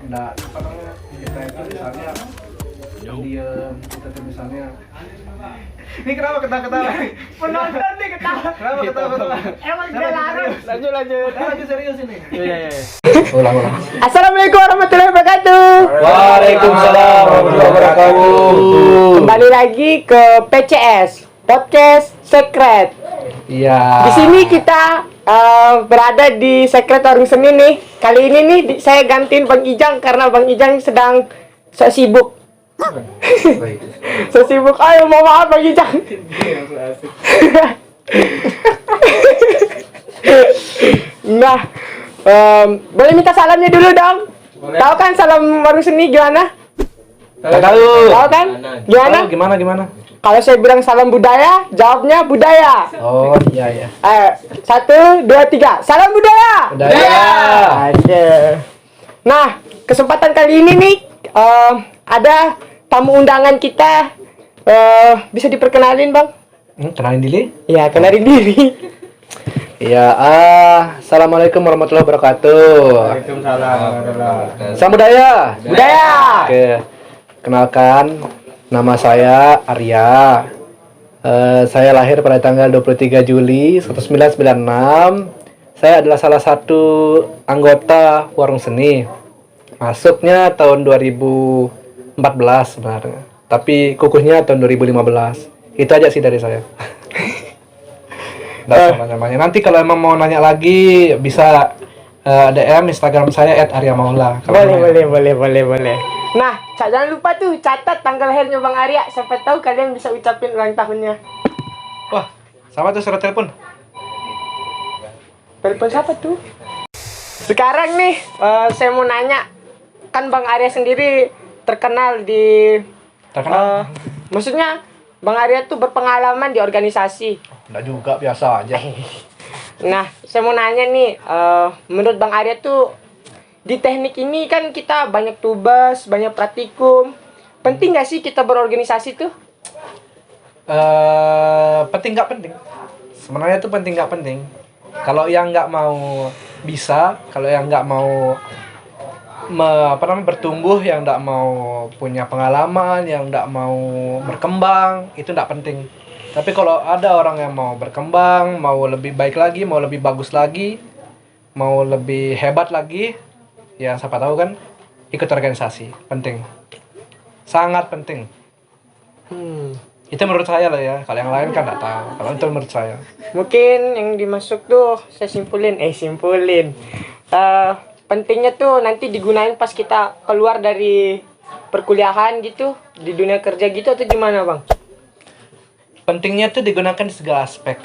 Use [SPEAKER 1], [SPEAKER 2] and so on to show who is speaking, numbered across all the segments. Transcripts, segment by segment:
[SPEAKER 1] nggak apa namanya, kita itu misalnya diam, kita tuh misalnya ini kenapa ketawa-ketawa?
[SPEAKER 2] Penonton nih ketawa.
[SPEAKER 1] Kenapa ketawa-ketawa?
[SPEAKER 2] Emang dia larang.
[SPEAKER 3] Lanjut.
[SPEAKER 1] Lagi serius ini.
[SPEAKER 3] Iya.
[SPEAKER 1] Ulang.
[SPEAKER 2] Assalamualaikum warahmatullahi wabarakatuh.
[SPEAKER 3] Waalaikumsalam warahmatullahi wabarakatuh.
[SPEAKER 2] Kembali lagi ke PCS Podcast Secret.
[SPEAKER 1] Iya.
[SPEAKER 2] Di sini kita berada di Secret Warung Seni nih. Kali ini nih saya gantiin Bang Ijang karena Bang Ijang sedang sibuk. Sibuk. Ayo mau maaf Bang Ijang. Nah, boleh minta salamnya dulu dong. Tahu kan salam warung seni gimana?
[SPEAKER 1] Tahu.
[SPEAKER 2] Tahu kan?
[SPEAKER 1] Gimana?
[SPEAKER 2] Kalau saya bilang salam budaya, jawabnya budaya.
[SPEAKER 1] Oh iya.
[SPEAKER 2] 1, 2, 3. Salam budaya. Oke. Nah, kesempatan kali ini nih ada tamu undangan kita. Bisa diperkenalin, Bang?
[SPEAKER 1] Kenalin diri?
[SPEAKER 2] Ya, kenalin diri.
[SPEAKER 1] Iya, assalamualaikum warahmatullahi wabarakatuh.
[SPEAKER 3] Waalaikumsalam.
[SPEAKER 1] Salam budaya.
[SPEAKER 2] Budaya.
[SPEAKER 1] Oke, kenalkan, nama saya Arya. Saya lahir pada tanggal 23 Juli 1996. Saya adalah salah satu anggota Warung Seni. Masuknya tahun 2014 sebenarnya, tapi kukuhnya tahun 2015. Itu aja sih dari saya. Namanya. Nanti kalau emang mau nanya lagi bisa DM Instagram saya @aryamaula.
[SPEAKER 2] Boleh. Nah, jangan lupa tuh catat tanggal lahirnya Bang Arya. Siapa tahu kalian bisa ucapin ulang tahunnya.
[SPEAKER 1] Wah, sama tuh surat telepon.
[SPEAKER 2] Telepon siapa tuh? Sekarang nih, saya mau nanya. Kan Bang Arya sendiri terkenal di... maksudnya, Bang Arya tuh berpengalaman di organisasi.
[SPEAKER 1] Enggak juga, biasa aja.
[SPEAKER 2] Nah, saya mau nanya nih. Menurut Bang Arya tuh, di teknik ini kan kita banyak tugas, banyak praktikum. Penting nggak sih kita berorganisasi tuh?
[SPEAKER 1] Penting nggak penting? Sebenarnya itu penting nggak penting. Kalau yang nggak mau bisa, kalau yang nggak mau bertumbuh, yang nggak mau punya pengalaman, yang nggak mau berkembang, itu nggak penting. Tapi kalau ada orang yang mau berkembang, mau lebih baik lagi, mau lebih bagus lagi, mau lebih hebat lagi, ya siapa tahu kan ikut organisasi. Penting, sangat penting. Itu menurut saya lah ya. Kalau yang lain kan nggak tahu. Kalau itu menurut saya.
[SPEAKER 2] Mungkin yang dimasuk tuh saya simpulin. Pentingnya tuh nanti digunain pas kita keluar dari perkuliahan gitu, di dunia kerja gitu atau gimana, Bang?
[SPEAKER 1] Pentingnya tuh digunakan di segala aspek.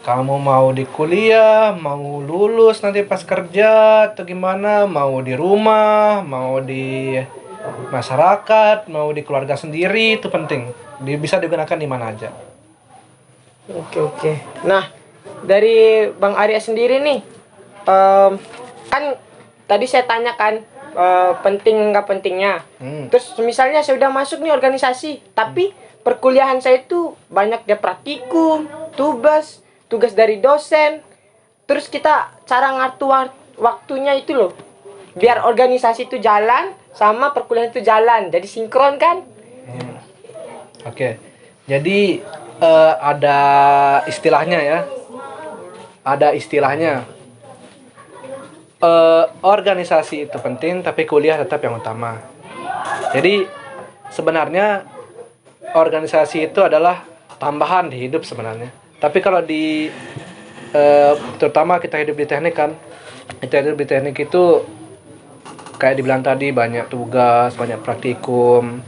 [SPEAKER 1] Kamu mau di kuliah, mau lulus nanti pas kerja atau gimana, mau di rumah, mau di masyarakat, mau di keluarga sendiri, itu penting. Bisa digunakan di mana aja.
[SPEAKER 2] Oke. Nah, dari Bang Arya sendiri nih, kan tadi saya tanyakan penting nggak pentingnya. Terus misalnya saya udah masuk nih organisasi, tapi perkuliahan saya itu banyak dia praktikum, tugas dari dosen. Terus kita cara ngatur waktunya itu loh, biar organisasi itu jalan sama perkuliahan itu jalan, jadi sinkron kan?
[SPEAKER 1] Oke. Jadi ada istilahnya ya. Ada istilahnya. Organisasi itu penting, tapi kuliah tetap yang utama. Jadi sebenarnya organisasi itu adalah tambahan di hidup sebenarnya. Tapi kalau terutama kita hidup di teknik kan, kita hidup di teknik itu kayak dibilang tadi, banyak tugas, banyak praktikum,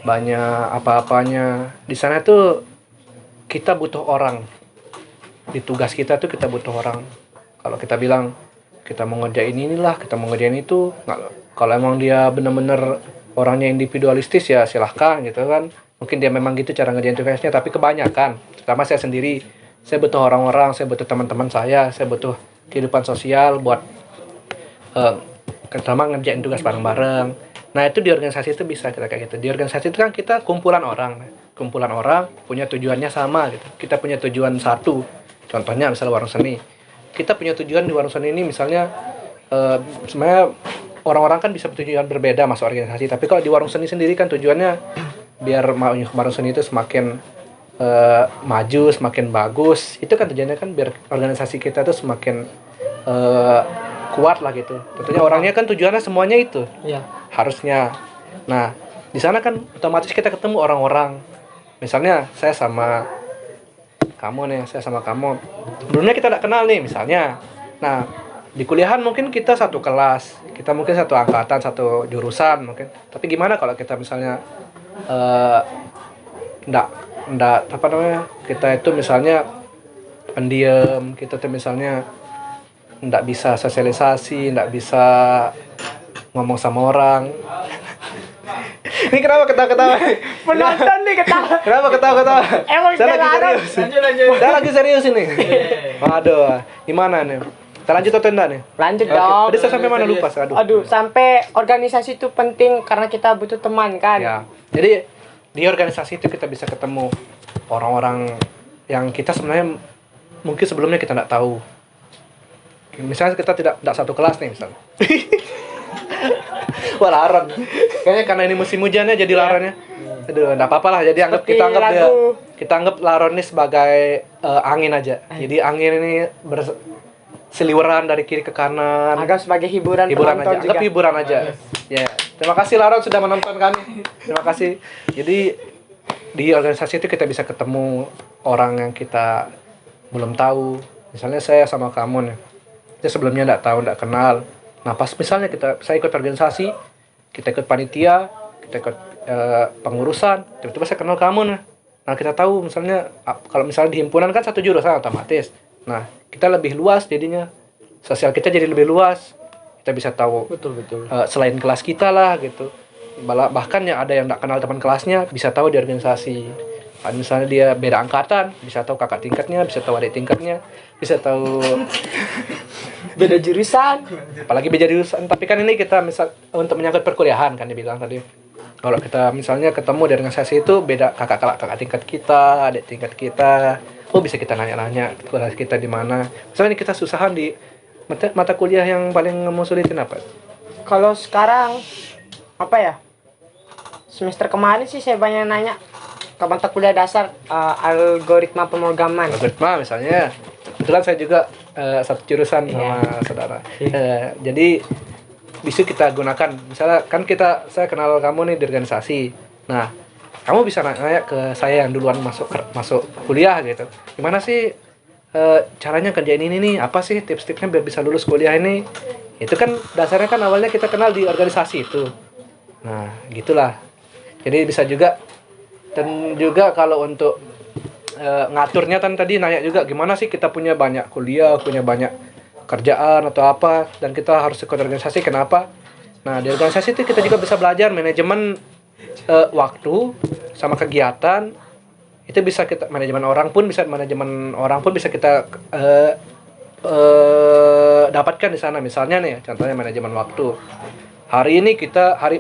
[SPEAKER 1] banyak apa-apanya. Di sana tuh kita butuh orang. Di tugas kita tuh kita butuh orang. Kalau kita bilang kita mau ngerjain inilah, kita mau ngerjain itu, kalau emang dia bener-bener orangnya individualistis ya silahkan gitu kan. Mungkin dia memang gitu cara ngerjain tugasnya, tapi kebanyakan, terutama saya sendiri, saya butuh orang-orang, saya butuh teman-teman saya butuh kehidupan sosial buat terutama ngerjain tugas bareng-bareng. Nah itu di organisasi itu bisa kita kayak gitu. Di organisasi itu kan kita kumpulan orang punya tujuannya sama gitu. Kita punya tujuan satu, contohnya misalnya warung seni. Kita punya tujuan di warung seni ini misalnya sebenarnya orang-orang kan bisa bertujuan berbeda masuk organisasi, tapi kalau di warung seni sendiri kan tujuannya biar warung seni itu semakin maju, semakin bagus. Itu kan tujuannya kan biar organisasi kita tuh semakin kuat lah gitu. Tentunya orangnya kan tujuannya semuanya itu.
[SPEAKER 2] Iya.
[SPEAKER 1] Harusnya. Nah, di sana kan otomatis kita ketemu orang-orang. Misalnya saya sama kamu nih, saya sama kamu. Sebelumnya kita tidak kenal nih misalnya. Nah, di kuliahan mungkin kita satu kelas, kita mungkin satu angkatan, satu jurusan mungkin. Tapi gimana kalau kita misalnya ndak apa namanya, kita itu misalnya pendiam, kita tuh misalnya ndak bisa sosialisasi, ndak bisa ngomong sama orang. Ini kenapa ketawa-ketawa?
[SPEAKER 2] Penonton nih ketawa.
[SPEAKER 1] Kenapa ketawa-ketawa?
[SPEAKER 2] Emang
[SPEAKER 1] Saya lagi
[SPEAKER 2] Larang.
[SPEAKER 1] serius.
[SPEAKER 3] Lanjut.
[SPEAKER 1] Saya lagi serius ini. Waduh, gimana nih? Kita lanjut atau enggak nih?
[SPEAKER 2] Lanjut
[SPEAKER 1] Oke.
[SPEAKER 2] dong.
[SPEAKER 1] Tadi saya sampai mana lupa?
[SPEAKER 2] Aduh, sampai organisasi itu penting karena kita butuh teman kan.
[SPEAKER 1] Ya. Jadi di organisasi itu kita bisa ketemu orang-orang yang kita sebenarnya mungkin sebelumnya kita tidak tahu. Misalnya kita tidak satu kelas nih misalnya. Wah, laron. Kayaknya karena ini musim hujannya jadi laronnya. Aduh, enggak apa-apa lah. Jadi
[SPEAKER 2] Seperti
[SPEAKER 1] kita anggap laron ini sebagai angin aja. Jadi angin ini berseliweran dari kiri ke kanan.
[SPEAKER 2] Agak sebagai hiburan
[SPEAKER 1] Hiburan
[SPEAKER 2] penonton
[SPEAKER 1] aja.
[SPEAKER 2] juga.
[SPEAKER 1] Anggap hiburan aja. Ya. Terima kasih Laron sudah menonton kami. Terima kasih. Jadi di organisasi itu kita bisa ketemu orang yang kita belum tahu. Misalnya saya sama kamu nih. Kita sebelumnya enggak tahu, enggak kenal. Nah, pas misalnya saya ikut organisasi, kita ikut panitia, kita ikut pengurusan, tiba-tiba saya kenal kamu nih. Nah, kita tahu misalnya kalau misalnya di himpunan kan satu jurusan otomatis. Nah, kita lebih luas jadinya. Sosial kita jadi lebih luas. Kita bisa tahu
[SPEAKER 2] Betul.
[SPEAKER 1] selain kelas kita lah gitu. Bahkan ya ada yang enggak kenal teman kelasnya bisa tahu di organisasi. Misalnya dia beda angkatan, bisa tahu kakak tingkatnya, bisa tahu adik tingkatnya, bisa tahu
[SPEAKER 2] Beda jurusan.
[SPEAKER 1] apalagi beda jurusan. Tapi kan ini kita misal untuk menyangkut perkuliahan kan dibilang tadi. Kalau kita misalnya ketemu di organisasi itu beda kakak tingkat kita, adik tingkat kita, oh bisa kita nanya-nanya kelas kita di mana. Misalnya ini kita susahan di mata kuliah yang paling kamu sulitin apa?
[SPEAKER 2] Kalau sekarang apa ya? Semester kemarin sih saya banyak nanya ke mata kuliah dasar algoritma pemrograman.
[SPEAKER 1] Algoritma misalnya. Kebetulan saya juga satu jurusan sama saudara. Jadi bisa kita gunakan. Misalnya kan saya kenal kamu nih di organisasi. Nah, kamu bisa nanya ke saya yang duluan masuk kuliah gitu. Gimana sih caranya kerjain ini nih? Apa sih tips-tipsnya biar bisa lulus kuliah ini? Itu kan dasarnya kan awalnya kita kenal di organisasi itu. Nah, gitulah. Jadi bisa juga. Dan juga kalau untuk ngaturnya kan tadi nanya juga gimana sih kita punya banyak kuliah, punya banyak kerjaan atau apa dan kita harus ikut organisasi, kenapa? Nah, di organisasi itu kita juga bisa belajar manajemen waktu sama kegiatan. Itu bisa kita manajemen orang pun bisa kita dapatkan di sana. Misalnya nih, contohnya manajemen waktu. Hari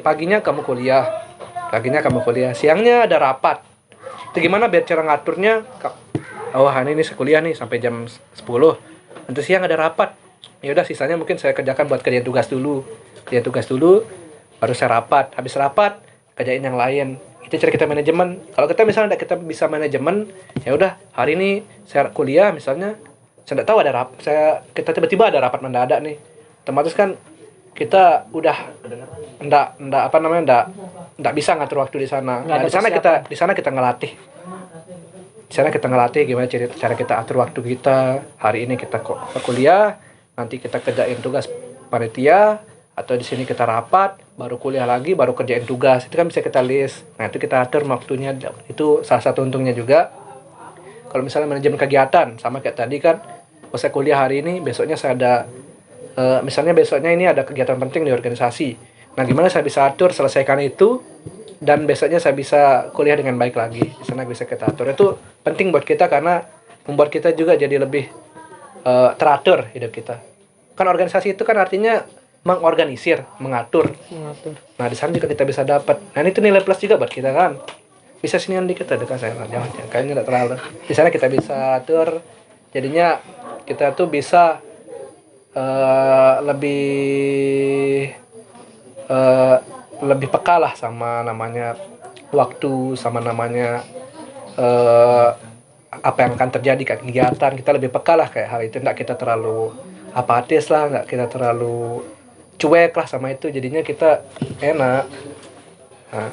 [SPEAKER 1] paginya kamu kuliah, siangnya ada rapat. Itu gimana biar cara ngaturnya? Oh, hari ini saya kuliah nih sampai jam 10. Nanti siang ada rapat. Ya udah sisanya mungkin saya kerjakan buat kerjaan tugas dulu, baru saya rapat. Habis rapat kerjain yang lain. Itu cara kita manajemen. Kalau kita misalnya kita bisa manajemen, ya udah hari ini saya kuliah misalnya, saya tidak tahu kita tiba-tiba ada rapat mendadak nih. Otomatis kan kita udah enggak bisa ngatur waktu di sana. Nah, di sana kita ngelatih. Di sana kita ngelatih gimana cara kita atur waktu kita. Hari ini kita kuliah, nanti kita kerjain tugas panitia, atau di sini kita rapat, baru kuliah lagi, baru kerjain tugas. Itu kan bisa kita list. Nah, itu kita atur waktunya. Itu salah satu untungnya juga. Kalau misalnya manajemen kegiatan, sama kayak tadi kan, saya kuliah hari ini, besoknya saya ada misalnya besoknya ini ada kegiatan penting di organisasi. Nah, gimana saya bisa atur, selesaikan itu, dan besoknya saya bisa kuliah dengan baik lagi. Di sana bisa kita atur. Itu penting buat kita karena membuat kita juga jadi lebih teratur hidup kita. Kan organisasi itu kan artinya mengorganisir, mengatur. Nah, di sana juga kita bisa dapat. Nah, itu nilai plus juga buat kita kan. Bisa sinian dikit ada dekat saya. Jangan, kayaknya enggak terlalu. Di sana kita bisa atur. Jadinya kita tuh bisa lebih eh, lebih peka lah sama namanya waktu, sama namanya eh, apa yang akan terjadi kayak kegiatan. Kita lebih peka lah kayak hal itu, nggak kita terlalu apatis lah, nggak kita terlalu cuek lah sama itu, jadinya kita enak. Nah,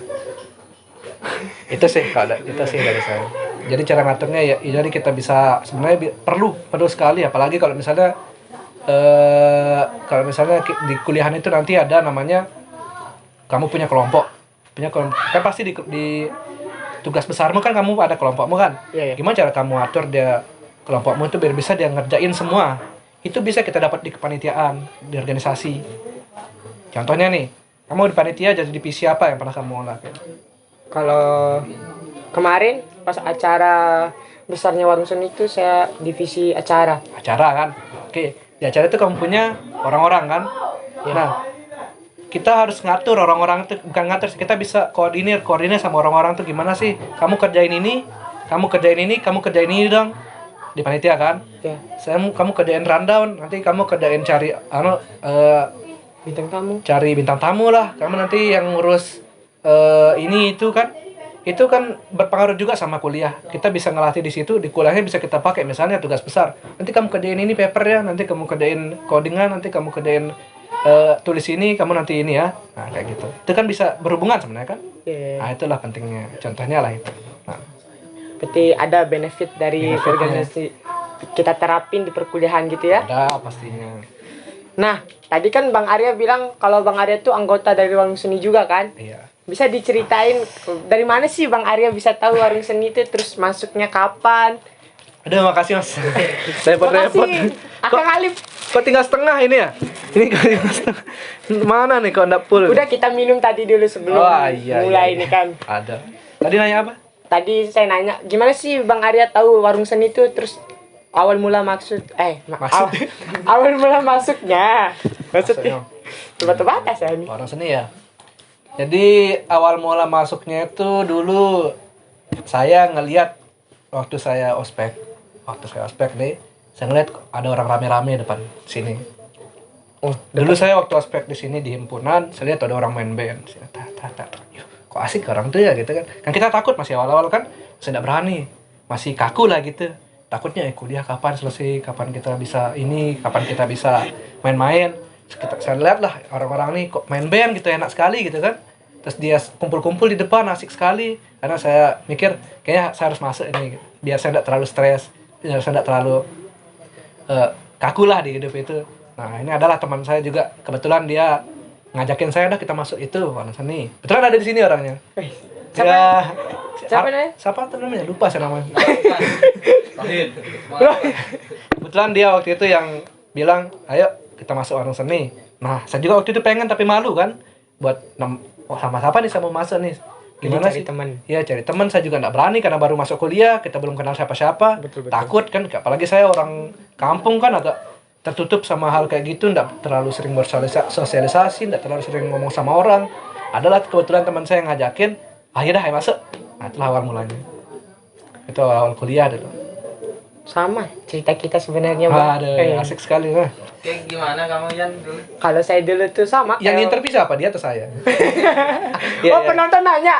[SPEAKER 1] itu sih kalau itu sih dari saya. Jadi cara ngaturnya ya, jadi kita bisa sebenarnya perlu sekali, apalagi kalau misalnya di kuliahan itu nanti ada namanya kamu punya kelompok kan pasti di tugas besarmu kan kamu ada kelompokmu kan.
[SPEAKER 2] Iya, iya.
[SPEAKER 1] Gimana cara kamu atur dia kelompokmu itu biar bisa dia ngerjain semua, itu bisa kita dapat di kepanitiaan, di organisasi. Contohnya nih, kamu di panitia jadi divisi apa yang pernah kamu lakukan?
[SPEAKER 2] Kalau kemarin pas acara besarnya Warung Seni itu saya divisi acara.
[SPEAKER 1] Acara kan, oke, di acara itu kamu punya orang-orang kan.
[SPEAKER 2] Ya.
[SPEAKER 1] Nah, kita harus ngatur orang-orang itu, bukan ngatur sih, kita bisa koordinir sama orang-orang tuh gimana sih, kamu kerjain ini, kamu kerjain ini dong di panitia kan.
[SPEAKER 2] Ya.
[SPEAKER 1] Kamu kerjain rundown, nanti kamu kerjain cari
[SPEAKER 2] Bintang tamu.
[SPEAKER 1] cari bintang tamu lah, kamu nanti yang ngurus ini itu kan berpengaruh juga sama kuliah. Kita bisa ngelatih di situ, di kuliahnya bisa kita pakai. Misalnya tugas besar, nanti kamu kerjain ini papernya, nanti kamu kerjain codingan, nanti kamu kerjain tulis ini, kamu nanti ini ya. Nah kayak gitu, itu kan bisa berhubungan sebenarnya kan.
[SPEAKER 2] Yeah.
[SPEAKER 1] Nah itulah pentingnya, contohnya lah itu. Nah,
[SPEAKER 2] Berarti ada benefit dari
[SPEAKER 1] Benefitnya.
[SPEAKER 2] organisasi kita terapin di perkuliahan gitu ya.
[SPEAKER 1] ada pastinya.
[SPEAKER 2] Nah, tadi kan Bang Arya bilang kalau Bang Arya tuh anggota dari Warung Seni juga kan?
[SPEAKER 1] Iya.
[SPEAKER 2] Bisa diceritain dari mana sih Bang Arya bisa tahu Warung Seni itu, terus masuknya kapan?
[SPEAKER 1] Aduh makasih mas. Saya repot.
[SPEAKER 2] Makasih, Akang Alif.
[SPEAKER 1] Kok tinggal setengah ini ya? Ini kok tinggal setengah. Mana nih kok enggak full?
[SPEAKER 2] Udah kita minum tadi dulu sebelum mulai
[SPEAKER 1] iya.
[SPEAKER 2] ini kan.
[SPEAKER 1] Ada. Tadi nanya apa?
[SPEAKER 2] Tadi saya nanya, gimana sih Bang Arya tahu Warung Seni itu, terus awal mula awal mula masuknya. Maksudnya tebak-tebakan saya nih.
[SPEAKER 1] Orang seni ya. Jadi awal mula masuknya itu dulu saya ngelihat waktu saya ospek nih, saya ngeliat ada orang rame-rame depan sini.
[SPEAKER 2] Oh,
[SPEAKER 1] Dulu saya waktu ospek di sini di himpunan, saya lihat ada orang main band. Saya kok asik orang tuh ya gitu kan. Kan kita takut masih awal-awal kan, saya nggak berani, masih kaku lah gitu. Takutnya kuliah kapan selesai, kapan kita bisa ini, kapan kita bisa main-main. Saya lihat lah orang-orang nih kok main band gitu enak sekali gitu kan. Terus dia kumpul-kumpul di depan asik sekali. Karena saya mikir kayaknya saya harus masuk ini biar saya tidak terlalu stres, biar saya tidak terlalu kaku lah di hidup itu. Nah ini adalah teman saya juga, kebetulan dia ngajakin saya dah kita masuk itu warna seni. Kebetulan ada di sini orangnya.
[SPEAKER 2] Siapa?
[SPEAKER 1] Ya,
[SPEAKER 2] Siapa namanya?
[SPEAKER 1] Siapa tuh namanya? Lupa saya namanya. Kebetulan dia waktu itu yang bilang, ayo kita masuk warung seni. Nah, saya juga waktu itu pengen tapi malu kan. Sama siapa nih saya mau masuk nih. Gimana
[SPEAKER 2] Cari
[SPEAKER 1] sih?
[SPEAKER 2] teman.
[SPEAKER 1] Iya, cari teman. Saya juga nggak berani karena baru masuk kuliah, kita belum kenal siapa-siapa.
[SPEAKER 2] Betul.
[SPEAKER 1] Takut kan, apalagi saya orang kampung kan agak tertutup sama hal kayak gitu, nggak terlalu sering bersosialisasi, nggak terlalu sering ngomong sama orang. Adalah kebetulan teman saya yang ngajakin, ayo dah, ayo masuk. Nah, itulah awal mulanya. Itu awal kuliah dulu.
[SPEAKER 2] Sama cerita kita sebenarnya Bang.
[SPEAKER 1] Aduh, asik sekali nah.
[SPEAKER 3] Kayak gimana kamu Yan dulu?
[SPEAKER 2] Kalau saya dulu tuh sama.
[SPEAKER 1] Yang interview siapa? Dia atau saya? Iya,
[SPEAKER 2] Oh
[SPEAKER 1] iya.
[SPEAKER 2] penonton nanya,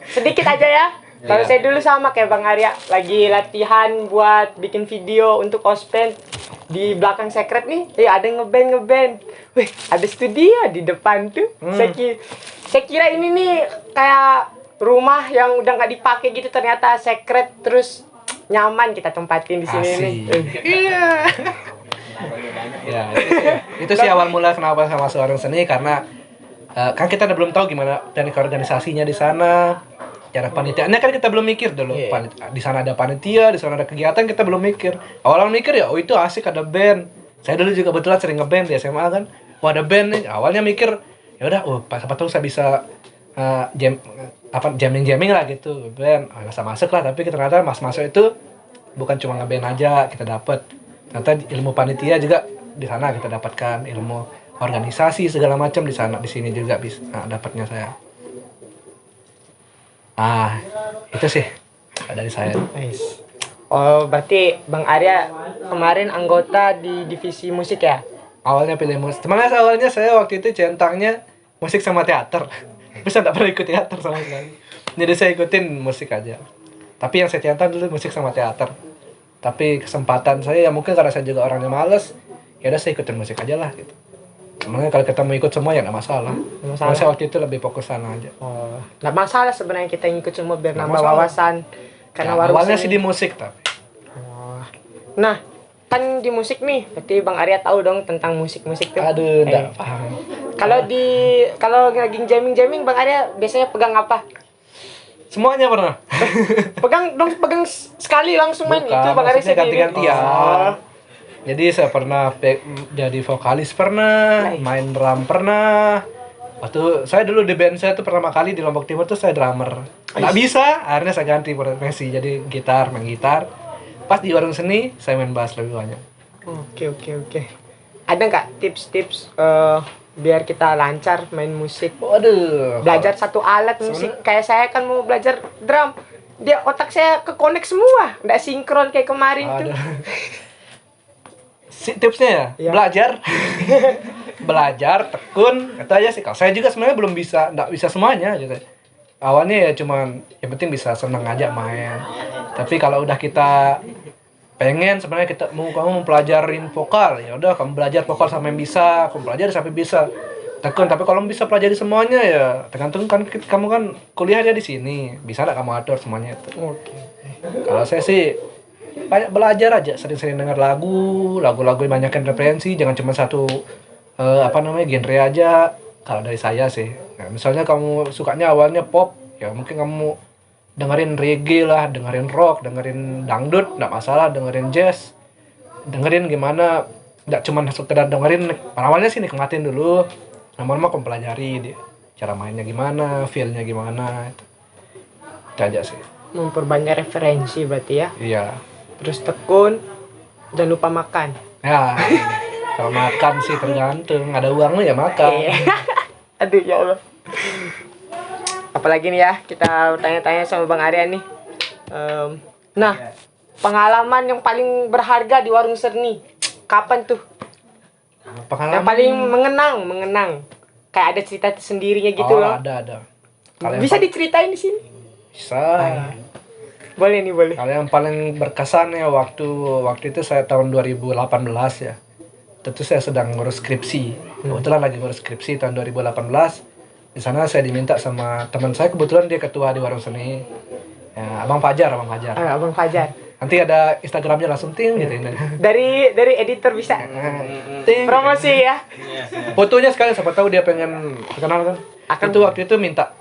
[SPEAKER 2] sedikit aja ya. Kalau
[SPEAKER 3] Iya.
[SPEAKER 2] saya dulu sama kayak Bang Arya, lagi latihan buat bikin video untuk ospek di belakang secret nih. Ada yang ngeband. Wih, ada studio di depan tuh. Saya kira ini nih kayak rumah yang udah nggak dipakai gitu, ternyata secret, terus nyaman kita tempatin di sini nih.
[SPEAKER 1] Iya. Ya, itu sih awal mula kenapa saya masuk warung seni, karena kan kita belum tahu gimana teknik organisasinya di sana, cara panitianya kan kita belum mikir dulu.
[SPEAKER 2] Iya.
[SPEAKER 1] Di sana ada panitia, di sana ada kegiatan, kita belum mikir. Awalnya mikir ya, oh itu asik ada band. Saya dulu juga kebetulan sering ngeband di SMA kan. Wah ada band nih. Awalnya mikir ya udah, siapa tahu saya bisa jamming lah gitu band. Bisa masuk lah, tapi ternyata masuk itu bukan cuma ngeband aja kita dapat. Ternyata ilmu panitia juga di sana kita dapatkan, ilmu organisasi segala macam di sana, di sini juga bisa dapatnya saya. Itu sih dari saya.
[SPEAKER 2] Nice. Oh, berarti Bang Arya kemarin anggota di divisi musik ya?
[SPEAKER 1] Awalnya pilih musik. Awalnya saya waktu itu centangnya musik sama teater. Bisa nggak pernah ikut teater sama sekali. Jadi saya ikutin musik aja. Tapi yang saya cinta dulu musik sama teater. Tapi kesempatan saya ya mungkin karena saya juga orangnya males, ya udah saya ikutin musik aja lah gitu. Sebenarnya kalau kita mau ikut semua ya nggak masalah.
[SPEAKER 2] Nggak masalah.
[SPEAKER 1] Karena saya waktu itu lebih fokus sana aja.
[SPEAKER 2] Oh, nggak masalah sebenarnya kita ngikut semua biar
[SPEAKER 1] Nggak
[SPEAKER 2] nambah
[SPEAKER 1] masalah.
[SPEAKER 2] wawasan. Karena
[SPEAKER 1] Ya,
[SPEAKER 2] warung
[SPEAKER 1] awalnya
[SPEAKER 2] seni-
[SPEAKER 1] sih di musik tapi.
[SPEAKER 2] Oh. Nah, kan di musik nih, berarti Bang Arya tahu dong tentang musik-musik tuh.
[SPEAKER 1] Aduh,
[SPEAKER 2] Eh,
[SPEAKER 1] enggak paham.
[SPEAKER 2] kalau lagi jamming-jamming Bang Arya biasanya pegang apa?
[SPEAKER 1] Semuanya pernah.
[SPEAKER 2] Pegang sekali langsung main
[SPEAKER 1] Bukan,
[SPEAKER 2] itu Bang Arya
[SPEAKER 1] maksudnya
[SPEAKER 2] sendiri.
[SPEAKER 1] ganti-gantian.
[SPEAKER 2] Oh.
[SPEAKER 1] Jadi saya pernah jadi vokalis pernah,
[SPEAKER 2] Nice.
[SPEAKER 1] main drum pernah. Waktu saya dulu di band saya tuh pertama kali di Lombok Timur tuh saya drummer. Nggak bisa, akhirnya saya ganti profesi jadi gitar, main gitar. Pas di warung seni saya main bass lebih banyak.
[SPEAKER 2] Oke. Ada nggak tips-tips biar kita lancar main musik?
[SPEAKER 1] Waduh.
[SPEAKER 2] Belajar satu alat musik. Kayak saya kan mau belajar drum. Dia otak saya ke-connect semua. Nggak sinkron kayak kemarin tuh.
[SPEAKER 1] Ada. Tipsnya ya,
[SPEAKER 2] Iya.
[SPEAKER 1] belajar. Belajar, tekun, itu aja sih. Kalau saya juga sebenarnya belum bisa, nggak bisa semuanya gitu. Awalnya ya cuman yang penting bisa seneng aja main. Tapi kalau udah kita pengen sebenarnya kamu mau pelajarin vokal, ya udah kamu belajar vokal sampai bisa, kamu pelajari sampai bisa. Tekun, tapi kalau bisa pelajari semuanya ya tergantung kan kamu kan kuliahnya di sini, bisa nggak kamu atur semuanya itu.
[SPEAKER 2] Oke.
[SPEAKER 1] Kalau saya sih banyak belajar aja, sering-sering dengar lagu-lagu yang banyakin referensi, jangan cuma satu genre aja. Kalau dari saya sih, nah, misalnya kamu sukanya awalnya pop, ya mungkin kamu dengerin reggae lah, dengerin rock, dengerin dangdut, nggak masalah, dengerin jazz, dengerin gimana, nggak cuma sekedar dengerin. Awalnya sih nikmatin dulu, lama-lama kamu pelajari dia cara mainnya gimana, feel-nya gimana, itu aja sih.
[SPEAKER 2] Memperbanyak referensi berarti ya.
[SPEAKER 1] Iya.
[SPEAKER 2] Terus tekun, jangan lupa makan.
[SPEAKER 1] Ya, kalau makan sih tergantung, ada uangnya ya makan.
[SPEAKER 2] Iya. Aduh ya Allah. Apalagi nih ya, kita tanya-tanya sama Bang Arya nih. Nah, pengalaman yang paling berharga di warung seni, kapan tuh? Yang
[SPEAKER 1] Pengalaman
[SPEAKER 2] paling mengenang. Kayak ada cerita sendirinya gitu
[SPEAKER 1] oh,
[SPEAKER 2] loh.
[SPEAKER 1] ada. Kalau yang
[SPEAKER 2] Bisa diceritain di sini?
[SPEAKER 1] bisa.
[SPEAKER 2] Boleh nih, boleh.
[SPEAKER 1] Kalau yang paling berkesan ya waktu itu saya tahun 2018 ya. Tentu saya sedang ngurus skripsi. Kebetulan lagi ngurus skripsi tahun 2018. Di sana saya diminta sama teman saya, kebetulan dia ketua di warung seni. Ya, Abang Fajar.
[SPEAKER 2] Abang Fajar.
[SPEAKER 1] Nanti ada Instagramnya langsung ting gitu ini.
[SPEAKER 2] Dari editor bisa.
[SPEAKER 1] Ting.
[SPEAKER 2] Promosi ya.
[SPEAKER 1] Fotonya sekali, siapa tahu dia pengen terkenal kan. Itu waktu itu minta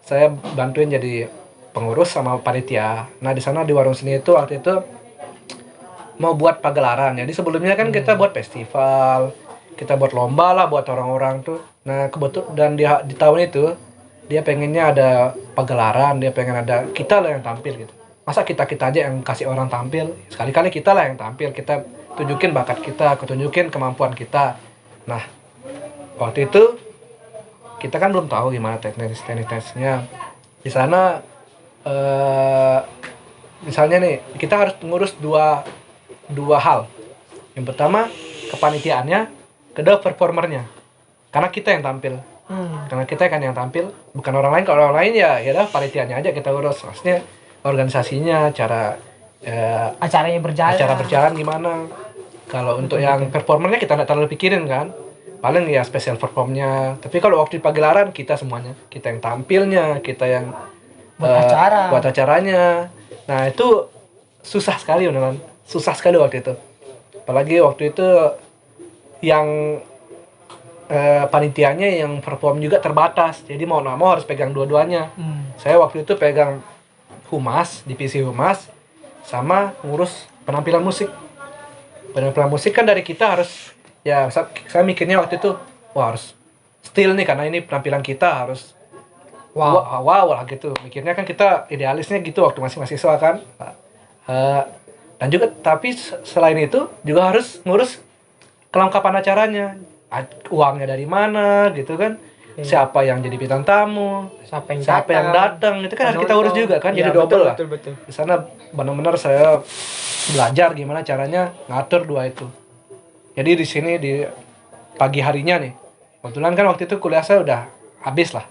[SPEAKER 1] saya bantuin jadi pengurus sama panitia. Nah di sana di warung seni itu waktu itu mau buat pagelaran. Jadi sebelumnya kan kita buat festival, kita buat lomba lah buat orang-orang tuh. Nah kebetulan dan di tahun itu dia pengennya ada pagelaran, dia pengen ada kita lah yang tampil gitu. Masa kita aja yang kasih orang tampil, sekali-kali kita lah yang tampil, kita tunjukin bakat kita, tunjukin kemampuan kita. Nah waktu itu kita kan belum tahu gimana teknis-teknisnya di sana. Misalnya nih kita harus ngurus dua hal. Yang pertama kepanitiaannya, kedua performernya, karena kita yang tampil. Karena kita kan yang tampil, bukan orang lain. Kalau orang lain ya udah panitianya aja kita urus, maksudnya organisasinya, cara
[SPEAKER 2] Acaranya berjalan.
[SPEAKER 1] acara berjalan gimana. Kalau untuk yang performernya kita nggak terlalu pikirin kan, paling ya special performnya. Tapi kalau waktu di pagelaran kita semuanya, kita yang tampilnya, kita yang buat acaranya. Nah itu susah sekali beneran, susah sekali waktu itu. Apalagi waktu itu yang panitianya yang perform juga terbatas, jadi mau nggak mau harus pegang dua-duanya. Saya waktu itu pegang humas, divisi humas, sama ngurus penampilan musik. Penampilan musik kan dari kita harus, ya saya mikirnya waktu itu, wah harus still nih karena ini penampilan kita harus wow lah gitu. Mikirnya kan kita idealisnya gitu waktu masih mahasiswa kan. Dan juga tapi selain itu juga harus ngurus kelengkapan acaranya, uangnya dari mana gitu kan, siapa yang jadi bintang tamu, siapa yang datang, itu kan harus kita urus juga kan, jadi double lah.
[SPEAKER 2] Betul.
[SPEAKER 1] Di sana benar-benar saya belajar gimana caranya ngatur dua itu. Jadi di sini di pagi harinya nih Kebetulan kan waktu itu kuliah saya udah habis lah.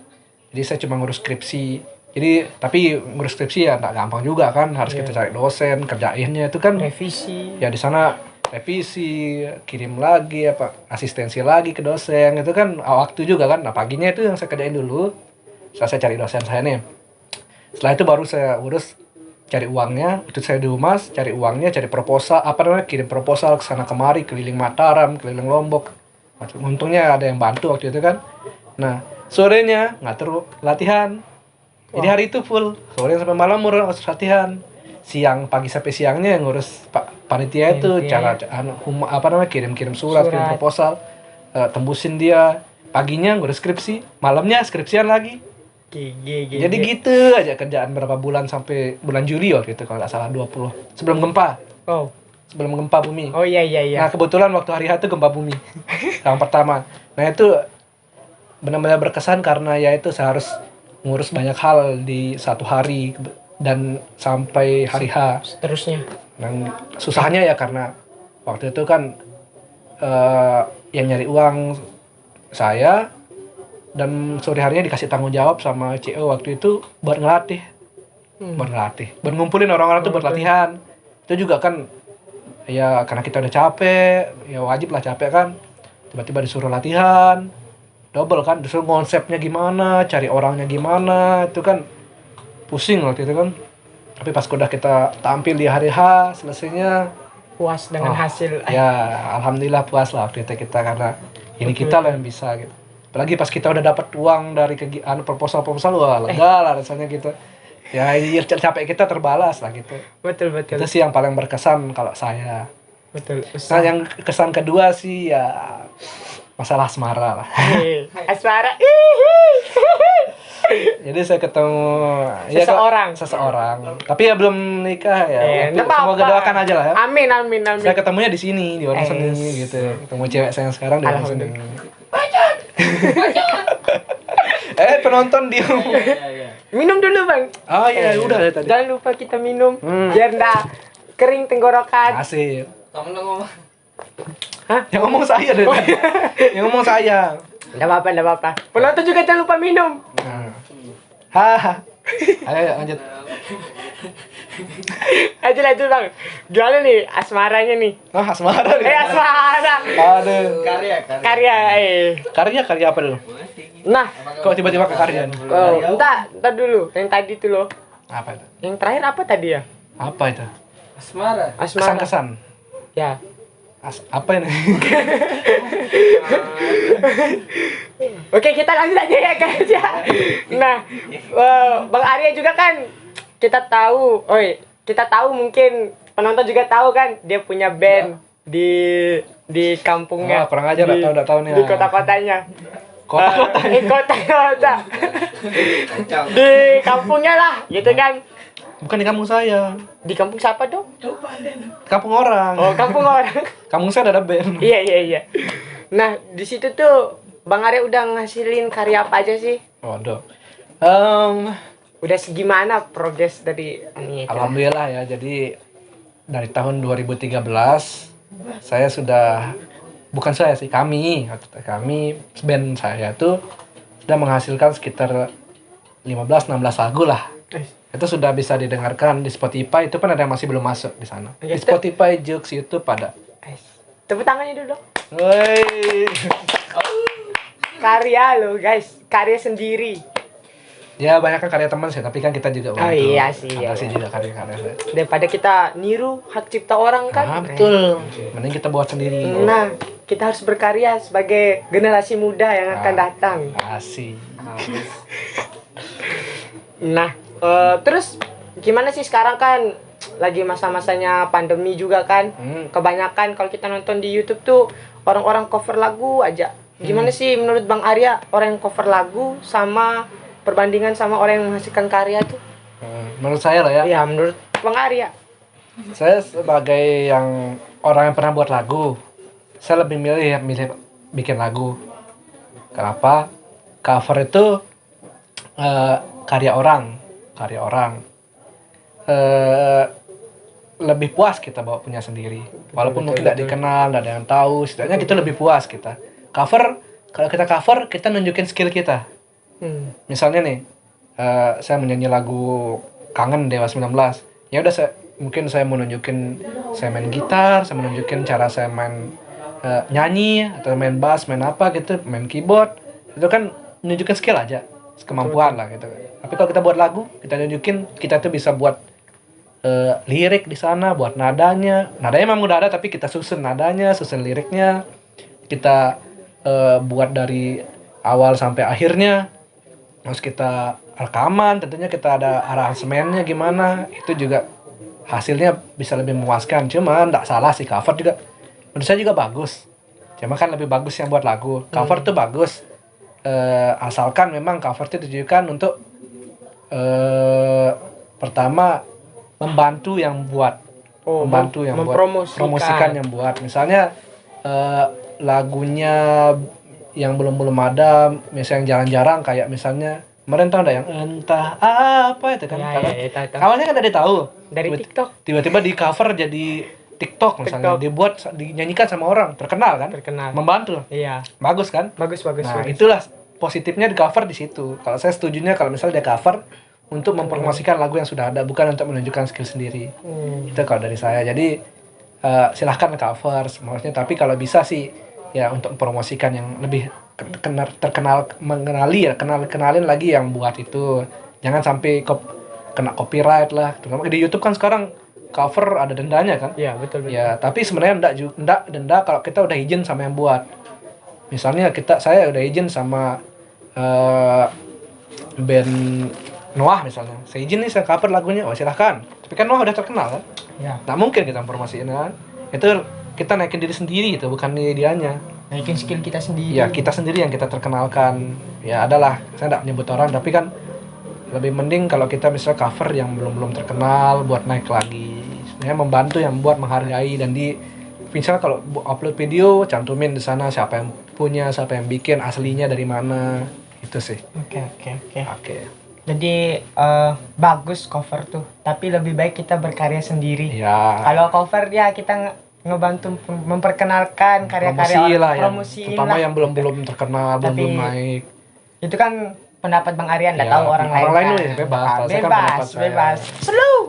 [SPEAKER 1] Jadi saya cuma ngurus skripsi. Jadi tapi ngurus skripsi ya nggak gampang juga kan, harus kita cari dosen, kerjainnya itu kan
[SPEAKER 2] Revisi.
[SPEAKER 1] ya di sana revisi, kirim lagi asistensi lagi ke dosen, itu kan waktu juga kan. Nah, paginya itu yang saya kerjain dulu. Setelah saya cari dosen saya nih. Setelah itu baru saya urus cari uangnya, itu saya di Humas, cari uangnya, cari proposal, kirim proposal ke sana kemari, keliling Mataram, keliling Lombok. Untungnya ada yang bantu waktu itu kan. Nah, sorenya ngatur latihan. Jadi hari itu full, sore sampai malam ngurus latihan. Siang, pagi sampai siangnya ngurus panitia itu, cara kirim-kirim surat, kirim proposal, tembusin dia. Paginya ngurus skripsi, malamnya skripsian lagi. Jadi gitu aja kerjaan berapa bulan sampai bulan Juli waktu itu kalau nggak salah 20. Sebelum gempa.
[SPEAKER 2] Oh.
[SPEAKER 1] Sebelum gempa bumi.
[SPEAKER 2] Oh iya.
[SPEAKER 1] Nah, kebetulan waktu hari itu gempa bumi. Yang pertama. Nah, itu benar-benar berkesan karena ya itu saya harus ngurus banyak hal di satu hari dan sampai hari H.
[SPEAKER 2] Seterusnya.
[SPEAKER 1] Dan susahnya ya karena waktu itu kan yang nyari uang saya, dan sore harinya dikasih tanggung jawab sama CO waktu itu buat ngelatih. Buat ngumpulin orang-orang tuh buat latihan. Itu juga kan ya karena kita udah capek, ya wajib lah capek kan. Tiba-tiba disuruh latihan. Double kan, disuruh konsepnya gimana, cari orangnya gimana, itu kan pusing waktu itu kan. Tapi pas udah kita tampil di hari H, selesainya
[SPEAKER 2] Puas dengan hasil.
[SPEAKER 1] Ya, alhamdulillah puas lah waktu itu kita, karena ini kita lah yang bisa gitu. Apalagi pas kita udah dapat uang dari proposal, wah lega lah rasanya gitu. Ya, capek kita terbalas lah gitu.
[SPEAKER 2] Betul.
[SPEAKER 1] Itu sih yang paling berkesan kalau saya.
[SPEAKER 2] Betul.
[SPEAKER 1] Nah, yang kesan kedua sih ya masalah asmara lah.
[SPEAKER 2] Asmara.
[SPEAKER 1] Jadi saya ketemu seseorang. Tapi ya belum nikah ya. Semoga doakan aja lah ya.
[SPEAKER 2] Amin.
[SPEAKER 1] Saya ketemunya di sini, di Warung Seni gitu. Ketemu cewek saya yang sekarang di Warung Seni. Penonton di
[SPEAKER 2] Minum dulu, Bang.
[SPEAKER 1] Oh iya, udah tadi.
[SPEAKER 2] Jangan lupa kita minum biar ndak kering tenggorokan.
[SPEAKER 1] Asik.
[SPEAKER 3] Kamu ngomong.
[SPEAKER 2] Hah?
[SPEAKER 1] Yang ngomong saya deh. Yang ngomong saya.
[SPEAKER 2] Nggak apa-apa. Penonton juga jangan lupa minum.
[SPEAKER 1] Haha. Ayo lanjut.
[SPEAKER 2] Lanjut, Bang. Gimana nih asmaranya nih?
[SPEAKER 1] Asmara nih.
[SPEAKER 2] Asmara.
[SPEAKER 1] Aduh.
[SPEAKER 2] Karya.
[SPEAKER 1] Karya apa dulu?
[SPEAKER 2] Nah,
[SPEAKER 1] Kok tiba-tiba ke karya nih?
[SPEAKER 2] entar dulu. Yang tadi tuh loh.
[SPEAKER 1] Apa itu?
[SPEAKER 2] Yang terakhir apa tadi ya?
[SPEAKER 1] Apa itu?
[SPEAKER 3] Asmara.
[SPEAKER 1] Kesan-kesan.
[SPEAKER 2] Ya.
[SPEAKER 1] Apa ini?
[SPEAKER 2] Oke, kita lanjut aja ya guys ya. Nah, Bang Arya juga kan kita tahu mungkin penonton juga tahu kan dia punya band di kampungnya.
[SPEAKER 1] Kurang aja enggak tahu nih.
[SPEAKER 2] Di kota-kotanya. Kota. Di kampungnya lah, gitu kan.
[SPEAKER 1] Bukan di kampung saya.
[SPEAKER 2] Di kampung siapa dong?
[SPEAKER 1] Kampung orang.
[SPEAKER 2] Oh, kampung orang.
[SPEAKER 1] Kampung saya ada band.
[SPEAKER 2] Iya. Nah, di situ tuh Bang Arya udah ngasilin karya apa aja sih?
[SPEAKER 1] Waduh.
[SPEAKER 2] Udah segimana progres dari ini?
[SPEAKER 1] Alhamdulillah ya. Jadi dari tahun 2013 saya sudah, bukan saya sih, kami band saya tuh sudah menghasilkan sekitar 15-16 lagu lah. Itu sudah bisa didengarkan di Spotify. Itu pun ada yang masih belum masuk di sana. Di Spotify, Joox, YouTube ada.
[SPEAKER 2] Tepuk tangannya dulu dong.
[SPEAKER 1] Woi.
[SPEAKER 2] Karya lo guys, karya sendiri.
[SPEAKER 1] Ya banyak kan karya teman sih, tapi kan kita juga
[SPEAKER 2] Oh iya sih.
[SPEAKER 1] Ada sih juga karya-karya saya.
[SPEAKER 2] Daripada kita niru hak cipta orang kan.
[SPEAKER 1] Betul. Mending kita buat sendiri.
[SPEAKER 2] Nah, kita harus berkarya sebagai generasi muda yang akan datang.
[SPEAKER 1] Asik.
[SPEAKER 2] Nah, terus gimana sih sekarang kan lagi masa-masanya pandemi juga kan. Kebanyakan kalau kita nonton di YouTube tuh orang-orang cover lagu aja. Gimana sih menurut Bang Arya orang yang cover lagu sama perbandingan sama orang yang menghasilkan karya tuh?
[SPEAKER 1] Menurut saya lah ya.
[SPEAKER 2] Ya, menurut Bang Arya.
[SPEAKER 1] Saya sebagai yang orang yang pernah buat lagu, saya lebih milih bikin lagu. Kenapa? Cover itu karya orang. Lebih puas kita bawa punya sendiri. Walaupun mungkin tidak dikenal, tidak ada yang tahu, setidaknya kita lebih puas kita. Cover kalau kita cover kita nunjukin skill kita. Misalnya nih, saya menyanyi lagu Kangen Dewa 19. Ya udah mungkin saya mau nunjukin saya main gitar, saya menunjukin cara saya main nyanyi atau main bass, main apa gitu, main keyboard. Itu kan nunjukin skill aja, kemampuan lah gitu. Tapi kalau kita buat lagu, kita nunjukin kita tuh bisa buat lirik di sana, buat nadanya. Nadanya memang udah ada tapi kita susun nadanya, susun liriknya. Kita buat dari awal sampai akhirnya. Terus kita rekaman, tentunya kita ada aransemennya gimana. Itu juga hasilnya bisa lebih memuaskan. Cuma enggak salah sih, cover juga menurut saya juga bagus. Cuma kan lebih bagus yang buat lagu. Cover tuh bagus. Asalkan memang cover itu ditujukan untuk pertama membantu yang buat, membantu yang buat, promosikan yang buat. Misalnya lagunya yang belum ada, misalnya yang jarang-jarang, kayak misalnya kemarin tahu enggak yang entah apa itu kan?
[SPEAKER 2] Tahu.
[SPEAKER 1] Awalnya kan dari tahu
[SPEAKER 2] Dari TikTok.
[SPEAKER 1] Tiba-tiba di cover jadi TikTok misalnya, dibuat dinyanyikan sama orang terkenal kan?
[SPEAKER 2] Terkenal.
[SPEAKER 1] Membantu.
[SPEAKER 2] Iya.
[SPEAKER 1] Bagus kan?
[SPEAKER 2] Bagus.
[SPEAKER 1] Nah, itulah positifnya di cover di situ. Kalau saya setujunya kalau misalnya dia cover untuk mempromosikan lagu yang sudah ada, bukan untuk menunjukkan skill sendiri. Itu kalau dari saya. Jadi silahkan cover semuanya, tapi kalau bisa sih ya untuk mempromosikan yang lebih terkenal, kenalin lagi yang buat itu. Jangan sampai kena copyright lah. Terutama di YouTube kan sekarang cover ada dendanya kan?
[SPEAKER 2] Iya, betul.
[SPEAKER 1] Ya, tapi sebenarnya enggak denda kalau kita udah izin sama yang buat. Misalnya saya udah izin sama band Noah misalnya. Saya izin nih, saya cover lagunya. Oh, silahkan. Tapi kan Noah udah terkenal kan?
[SPEAKER 2] Ya.
[SPEAKER 1] Nggak mungkin kita promosiin kan? Itu kita naikin diri sendiri gitu, bukan dianya.
[SPEAKER 2] Naikin skill kita sendiri.
[SPEAKER 1] Ya, kita sendiri yang kita terkenalkan. Ya, adalah. Saya nggak nyebut orang, tapi kan lebih mending kalau kita bisa cover yang belum terkenal buat naik lagi. Sebenarnya membantu yang buat, menghargai, dan misalnya kalau upload video cantumin di sana siapa yang punya, siapa yang bikin, aslinya dari mana. Itu sih. Oke.
[SPEAKER 2] Jadi bagus cover tuh, tapi lebih baik kita berkarya sendiri.
[SPEAKER 1] Ya.
[SPEAKER 2] Kalau cover ya kita ngebantu memperkenalkan karya-karya orang, promosiin
[SPEAKER 1] terutama
[SPEAKER 2] lah.
[SPEAKER 1] yang belum terkenal, belum naik.
[SPEAKER 2] Itu kan pendapat Bang Aryan, nggak
[SPEAKER 1] Ya,
[SPEAKER 2] tahu orang lain.
[SPEAKER 1] lain
[SPEAKER 2] kan.
[SPEAKER 1] bebas. Kalau saya kan pendapat saya.
[SPEAKER 2] Bebas. Slow.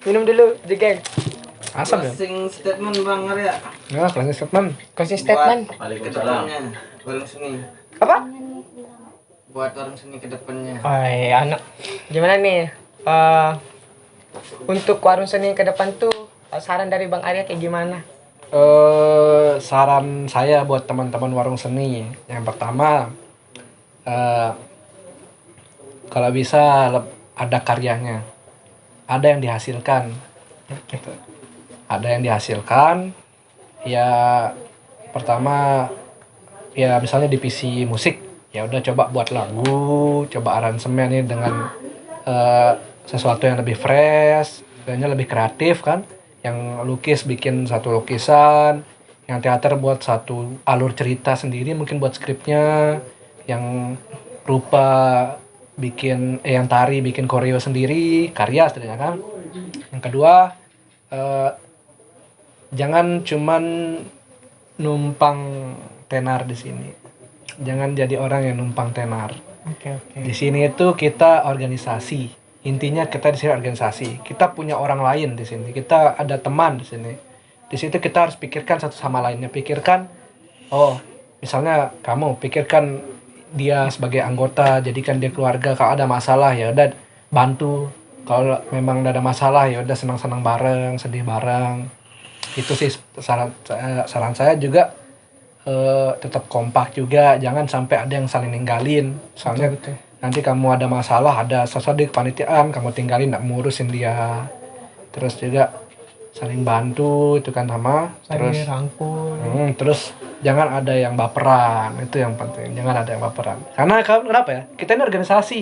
[SPEAKER 2] Minum dulu, jegeng.
[SPEAKER 1] Asam ya?
[SPEAKER 3] Closing statement Bang Arya.
[SPEAKER 1] Ya, closing statement.
[SPEAKER 2] Closing statement.
[SPEAKER 3] Buat kedepannya warung seni.
[SPEAKER 2] Apa?
[SPEAKER 3] Buat warung seni kedepannya.
[SPEAKER 2] Anak. Gimana nih? Untuk warung seni ke depan tuh saran dari Bang Arya kayak gimana?
[SPEAKER 1] Saran saya buat teman-teman warung seni, yang pertama kalau bisa ada karyanya, ada yang dihasilkan, gitu. Ada yang dihasilkan. Ya pertama ya misalnya divisi musik, ya udah coba buat lagu, coba aransemen ini dengan sesuatu yang lebih fresh, kayaknya lebih kreatif kan. Yang lukis bikin satu lukisan, yang teater buat satu alur cerita sendiri, mungkin buat skripnya, yang rupa bikin yang tari bikin koreo sendiri, karya setidaknya kan. Yang kedua, jangan cuman numpang tenar di sini. Jangan jadi orang yang numpang tenar.
[SPEAKER 2] Oke.
[SPEAKER 1] Di sini itu kita organisasi. Intinya kita di sini organisasi. Kita punya orang lain di sini. Kita ada teman di sini. Di situ kita harus pikirkan satu sama lainnya. Pikirkan, misalnya kamu pikirkan dia sebagai anggota, jadikan dia keluarga. Kalau ada masalah ya udah bantu. Kalau memang ada masalah ya udah senang-senang bareng, sedih bareng. Itu sih saran saya juga. Tetap kompak juga, jangan sampai ada yang saling ninggalin. Soalnya
[SPEAKER 2] betul.
[SPEAKER 1] Nanti kamu ada masalah, ada sesuatu di kepanitiaan, kamu tinggalin, nggak ngurusin dia. Terus juga saling bantu, itu kan sama. Terus
[SPEAKER 2] rangkul.
[SPEAKER 1] Terus jangan ada yang baperan, itu yang penting. Jangan ada yang baperan. Karena kenapa ya? Kita ini organisasi,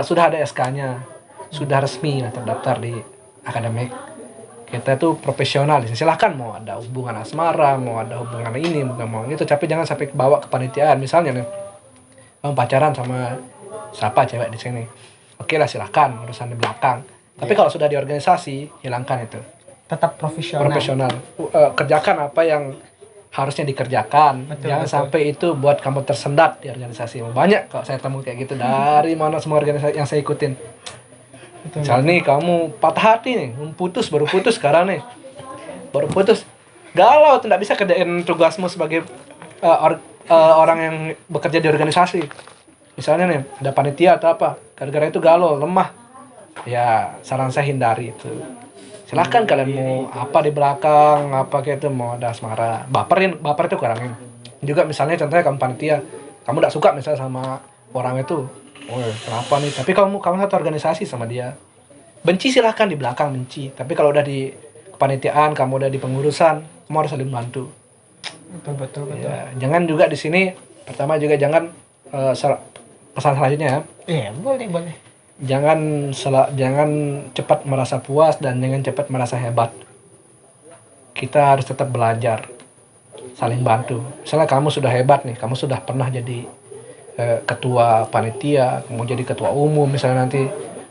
[SPEAKER 1] sudah ada SK-nya, sudah resmi terdaftar di akademik. Kita tuh profesional. Silahkan mau ada hubungan asmara, mau ada hubungan ini, mau gitu. Tapi jangan sampai bawa ke panitiaan. Misalnya nih, kamu pacaran sama siapa cewek di sini, oke lah silahkan, urusan di belakang. Tapi kalau sudah di organisasi, hilangkan itu.
[SPEAKER 2] Tetap profesional.
[SPEAKER 1] Kerjakan apa yang harusnya dikerjakan.
[SPEAKER 2] Betul,
[SPEAKER 1] Jangan
[SPEAKER 2] betul.
[SPEAKER 1] sampai itu buat kamu tersendat di organisasi. Banyak kok saya temu kayak gitu dari mana semua organisasi yang saya ikutin. Misal nih kamu patah hati nih, baru putus sekarang nih. Baru putus. Galau, tidak bisa kerjain tugasmu sebagai orang yang bekerja di organisasi. Misalnya nih, ada panitia atau apa, gara-gara itu galau, lemah. Ya, saran saya hindari itu. Silahkan kalian mau apa di belakang, apa kayak itu, mau ada asmara. Baper itu kurangin. Juga misalnya contohnya kamu panitia, kamu tidak suka misalnya sama orang itu. Oh, kenapa nih? Tapi kamu satu organisasi sama dia. Benci silahkan di belakang benci. Tapi kalau udah di kepanitiaan, kamu udah di pengurusan, kamu harus saling bantu.
[SPEAKER 2] Betul.
[SPEAKER 1] Ya, jangan juga di sini. Pertama juga jangan pesan selanjutnya ya.
[SPEAKER 2] Iya, boleh.
[SPEAKER 1] Jangan cepat merasa puas dan jangan cepat merasa hebat. Kita harus tetap belajar, saling bantu. Misalnya kamu sudah hebat nih, kamu sudah pernah jadi ketua panitia, kamu jadi ketua umum misalnya nanti,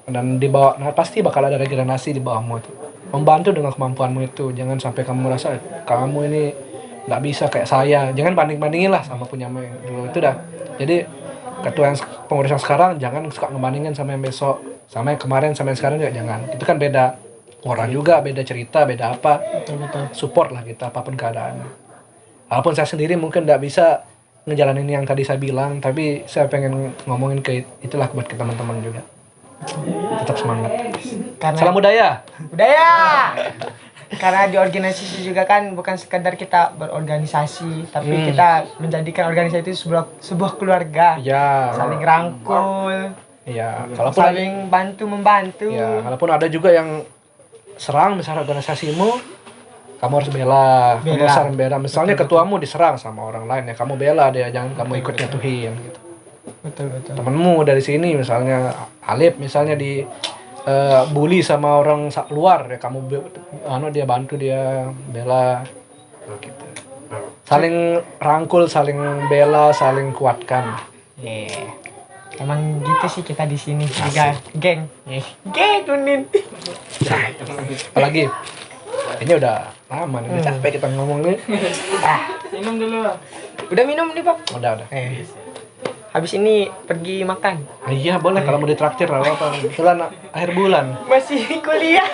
[SPEAKER 1] dan di bawah, nah pasti bakal ada regenerasi di bawahmu itu. Membantu dengan kemampuanmu itu. Jangan sampai kamu merasa kamu ini nggak bisa kayak saya. Jangan bandingin lah sama punyamu yang dulu itu dah. Jadi ketua yang pengurus yang sekarang jangan suka ngebandingin sama yang besok, sama yang kemarin, sama yang sekarang juga jangan. Itu kan beda orang juga, beda cerita, beda apa.
[SPEAKER 2] Betul.
[SPEAKER 1] Support lah kita apapun keadaannya. Walaupun saya sendiri mungkin tidak bisa ngejalanin yang tadi saya bilang, tapi saya pengen ngomongin ke itulah buat ke teman-teman juga. Tetap semangat. Salam budaya.
[SPEAKER 2] Karena di organisasi juga kan bukan sekedar kita berorganisasi, tapi kita menjadikan organisasi itu sebuah keluarga.
[SPEAKER 1] Ya.
[SPEAKER 2] Saling rangkul.
[SPEAKER 1] Ya, kalaupun
[SPEAKER 2] Saling bantu membantu.
[SPEAKER 1] ya, kalaupun ada juga yang serang misalnya organisasimu, kamu harus bela. Kamu harus saling bela. Misalnya ketuamu diserang sama orang lain ya, kamu bela dia, jangan kamu ikut nyatuhin gitu.
[SPEAKER 2] Betul.
[SPEAKER 1] Temenmu dari sini misalnya Alip misalnya di bully sama orang luar ya, kamu dia bantu dia, bela gitu. Saling rangkul, saling bela, saling kuatkan.
[SPEAKER 2] Emang gitu sih kita di sini juga, geng. Geng Unin.
[SPEAKER 1] Apalagi ini udah lama nih, udah capek kita ngomongnya.
[SPEAKER 3] Minum dulu.
[SPEAKER 2] Udah minum nih, Pak?
[SPEAKER 1] Udah.
[SPEAKER 2] Habis ini pergi makan.
[SPEAKER 1] Iya boleh kalau mau ditraktir apa. Kebetulan akhir bulan.
[SPEAKER 2] Masih kuliah.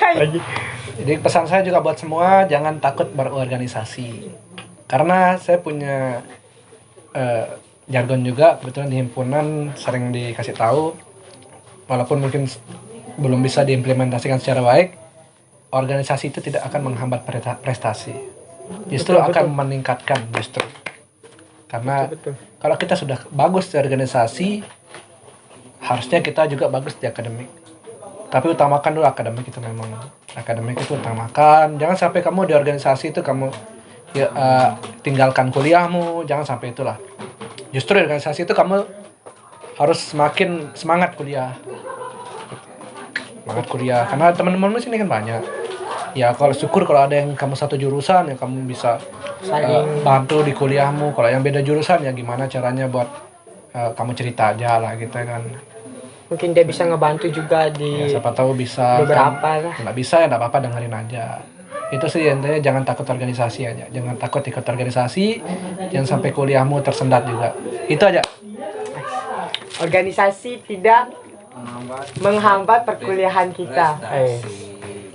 [SPEAKER 1] Jadi pesan saya juga buat semua, jangan takut berorganisasi. Karena saya punya jargon juga, kebetulan di himpunan sering dikasih tahu, walaupun mungkin belum bisa diimplementasikan secara baik, organisasi itu tidak akan menghambat prestasi. Justru akan meningkatkan justru. Karena kalau kita sudah bagus di organisasi, harusnya kita juga bagus di akademik. Tapi utamakan dulu akademik itu, memang akademik itu utamakan. Jangan sampai kamu di organisasi itu kamu tinggalkan kuliahmu, jangan sampai itulah. Justru di organisasi itu kamu harus semakin semangat kuliah. Karena teman-temanmu sini kan banyak. Ya kalau syukur kalau ada yang kamu satu jurusan ya kamu bisa bantu di kuliahmu. Kalau yang beda jurusan ya gimana caranya buat kamu cerita aja lah gitu kan.
[SPEAKER 2] Mungkin dia bisa ngebantu juga di
[SPEAKER 1] Ya, siapa tahu bisa.
[SPEAKER 2] beberapa lah.
[SPEAKER 1] Nggak bisa ya nggak apa-apa, dengerin aja. Itu sih intinya, jangan takut organisasi aja. Jangan takut ikut organisasi. Jangan sampai kuliahmu tersendat juga. Itu aja.
[SPEAKER 2] Organisasi tidak menghambat perkuliahan kita.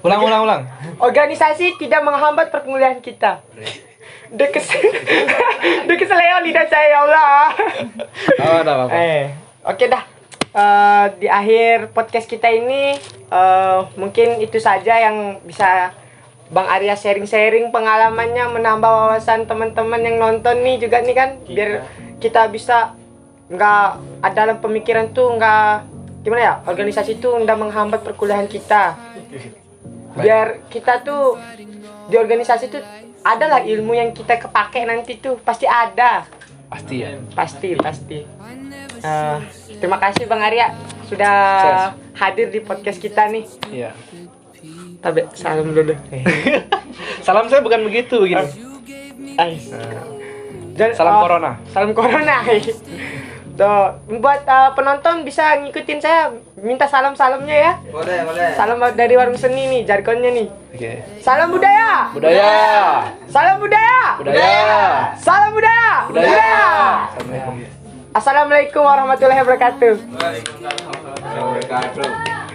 [SPEAKER 1] Ulang.
[SPEAKER 2] Organisasi tidak menghambat perkuliahan kita. Keseleo lidah saya, ya Allah.
[SPEAKER 1] Oh, enggak apa-apa.
[SPEAKER 2] Oke dah. Di akhir podcast kita ini mungkin itu saja yang bisa Bang Arya sharing-sharing pengalamannya, menambah wawasan teman-teman yang nonton nih juga nih kan, biar kita bisa nggak ada dalam pemikiran tuh nggak gimana ya, organisasi tuh nggak menghambat perkuliahan kita. Biar kita tuh di organisasi tuh adalah ilmu yang kita kepake nanti tuh pasti ada.
[SPEAKER 1] Pasti ya.
[SPEAKER 2] Pasti. Terima kasih Bang Arya sudah hadir di podcast kita nih.
[SPEAKER 1] Iya.
[SPEAKER 2] Tapi salam dulu.
[SPEAKER 1] Salam saya bukan begitu gini.
[SPEAKER 2] Dan,
[SPEAKER 1] Salam corona.
[SPEAKER 2] Salam corona. Tuh, buat penonton bisa ngikutin saya, minta salam-salamnya ya.
[SPEAKER 3] Boleh, boleh.
[SPEAKER 2] Salam dari Warung Seni nih, jargonnya nih.
[SPEAKER 1] Oke.
[SPEAKER 2] Salam budaya.
[SPEAKER 1] Budaya.
[SPEAKER 2] Salam budaya.
[SPEAKER 1] Budaya.
[SPEAKER 2] Salam budaya.
[SPEAKER 1] Budaya. Assalamualaikum.
[SPEAKER 2] Assalamualaikum warahmatullahi wabarakatuh.
[SPEAKER 3] Waalaikumsalam warahmatullahi wabarakatuh.